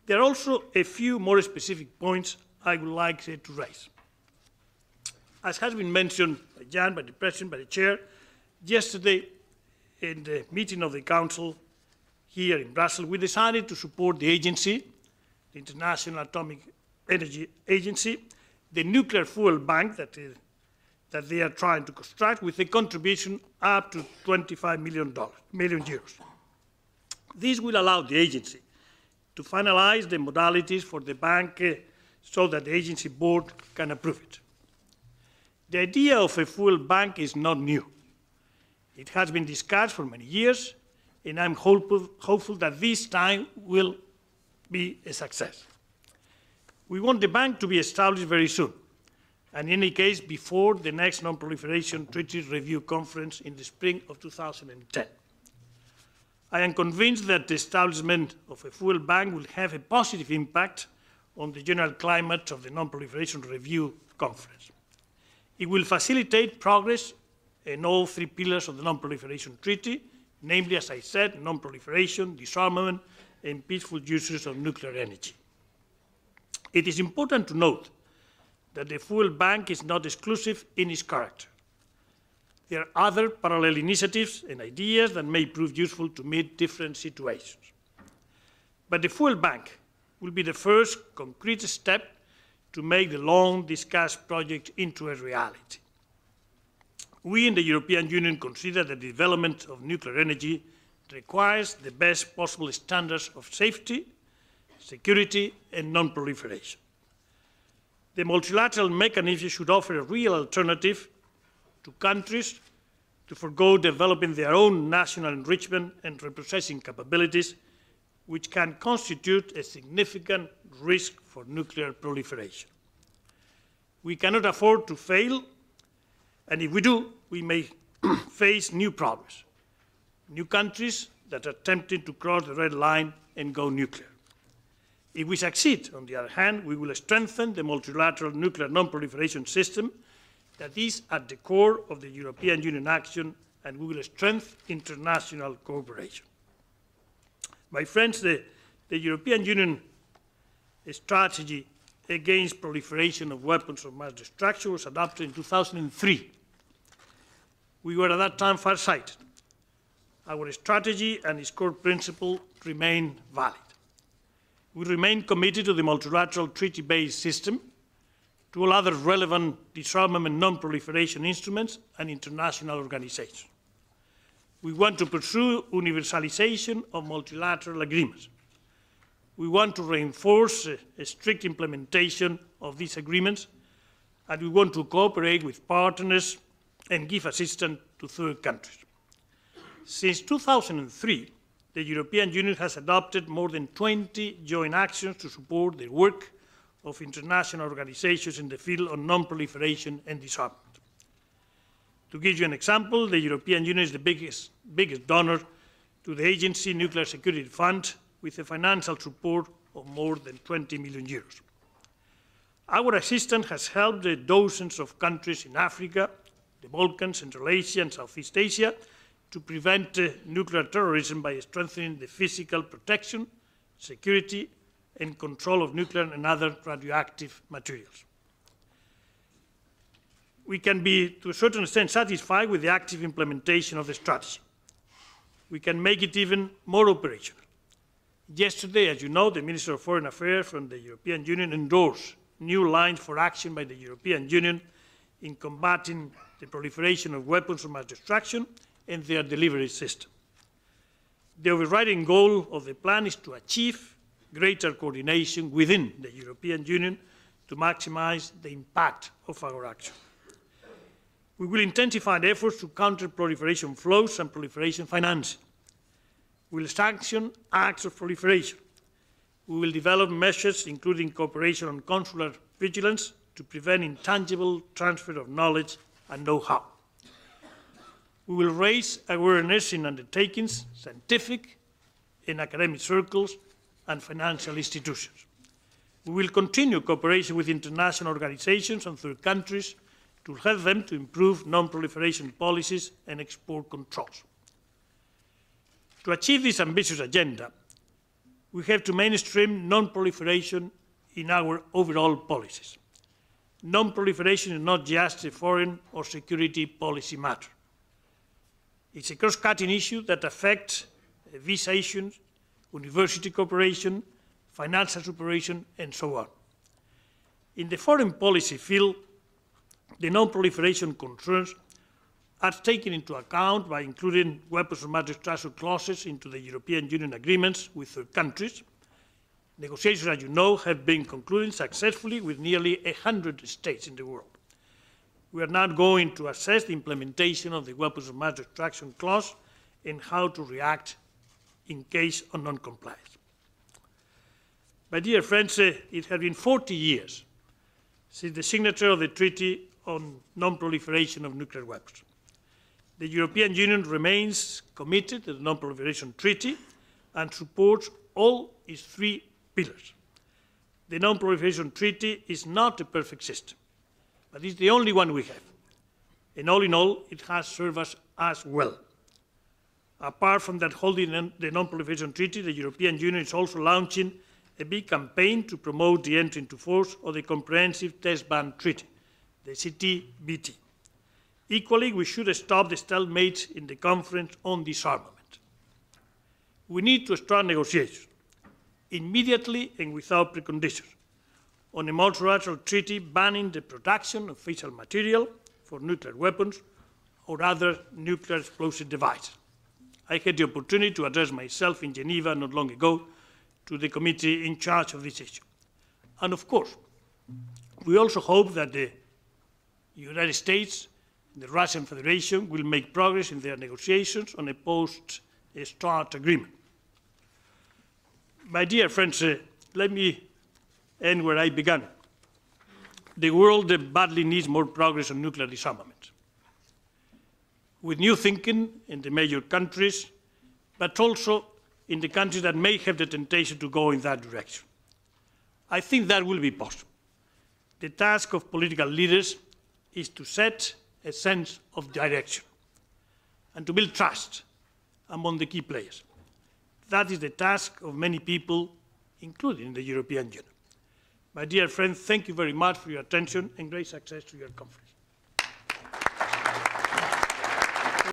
There are also a few more specific points I would like to raise. As has been mentioned by Jan, by the President, by the Chair, yesterday in the meeting of the Council here in Brussels, we decided to support the agency, the International Atomic Energy Agency, the nuclear fuel bank that they are trying to construct with a contribution up to €25 million. This will allow the agency to finalize the modalities for the bank so that the agency board can approve it. The idea of a fuel bank is not new. It has been discussed for many years, and I'm hopeful that this time will be a success. We want the bank to be established very soon, and in any case, before the next Non-Proliferation Treaty Review Conference in the spring of 2010. I am convinced that the establishment of a fuel bank will have a positive impact on the general climate of the Non-Proliferation Review Conference. It will facilitate progress in all three pillars of the Non-Proliferation Treaty, namely, as I said, non-proliferation, disarmament, and peaceful uses of nuclear energy. It is important to note that the fuel bank is not exclusive in its character. There are other parallel initiatives and ideas that may prove useful to meet different situations. But the fuel bank will be the first concrete step to make the long-discussed project into a reality. We in the European Union consider that the development of nuclear energy requires the best possible standards of safety, security, and non-proliferation. The multilateral mechanism should offer a real alternative to countries to forgo developing their own national enrichment and reprocessing capabilities, which can constitute a significant risk for nuclear proliferation. We cannot afford to fail, and if we do, we may face new problems, new countries that are attempting to cross the red line and go nuclear. If we succeed, on the other hand, we will strengthen the multilateral nuclear non-proliferation system that is at the core of the European Union action, and we will strengthen international cooperation. My friends, the European Union strategy against proliferation of weapons of mass destruction was adopted in 2003. We were at that time far-sighted. Our strategy and its core principle remain valid. We remain committed to the multilateral treaty-based system, to all other relevant disarmament and non-proliferation instruments and international organizations. We want to pursue universalization of multilateral agreements. We want to reinforce a strict implementation of these agreements, and we want to cooperate with partners and give assistance to third countries. Since 2003, the European Union has adopted more than 20 joint actions to support the work of international organizations in the field of non-proliferation and disarmament. To give you an example, the European Union is the biggest donor to the Agency Nuclear Security Fund, with a financial support of more than €20 million. Our assistance has helped dozens of countries in Africa, the Balkans, Central Asia, and Southeast Asia to prevent nuclear terrorism by strengthening the physical protection, security, and control of nuclear and other radioactive materials. We can be, to a certain extent, satisfied with the active implementation of the strategy. We can make it even more operational. Yesterday, as you know, the Minister of Foreign Affairs from the European Union endorsed new lines for action by the European Union in combating the proliferation of weapons of mass destruction and their delivery system. The overriding goal of the plan is to achieve greater coordination within the European Union to maximize the impact of our action. We will intensify the efforts to counter proliferation flows and proliferation financing. We will sanction acts of proliferation. We will develop measures, including cooperation on consular vigilance, to prevent intangible transfer of knowledge and know-how. We will raise awareness in undertakings, scientific and academic circles, and financial institutions. We will continue cooperation with international organizations and third countries to help them to improve non-proliferation policies and export controls. To achieve this ambitious agenda, we have to mainstream non-proliferation in our overall policies. Non-proliferation is not just a foreign or security policy matter. It's a cross-cutting issue that affects visa issues, university cooperation, financial cooperation, and so on. In the foreign policy field, the non-proliferation concerns are taken into account by including weapons of mass destruction clauses into the European Union agreements with third countries. Negotiations, as you know, have been concluded successfully with nearly 100 states in the world. We are now going to assess the implementation of the weapons of mass destruction clause and how to react in case of non-compliance. My dear friends, it has been 40 years since the signature of the Treaty on Non-Proliferation of Nuclear Weapons. The European Union remains committed to the Non-Proliferation Treaty and supports all its three pillars. The Non-Proliferation Treaty is not a perfect system, but it's the only one we have. And all in all, it has served us well. Apart from that holding the Non-Proliferation Treaty, the European Union is also launching a big campaign to promote the entry into force of the Comprehensive Test Ban Treaty, the CTBT. Equally, we should stop the stalemate in the Conference on Disarmament. We need to start negotiations, immediately and without preconditions, on a multilateral treaty banning the production of fissile material for nuclear weapons or other nuclear explosive devices. I had the opportunity to address myself in Geneva not long ago to the committee in charge of this issue. And of course, we also hope that the United States and the Russian Federation will make progress in their negotiations on a post-START agreement. My dear friends, let me end where I began. The world badly needs more progress on nuclear disarmament, with new thinking in the major countries, but also in the countries that may have the temptation to go in that direction. I think that will be possible. The task of political leaders is to set a sense of direction and to build trust among the key players. That is the task of many people, including the European Union. My dear friends, thank you very much for your attention and great success to your conference.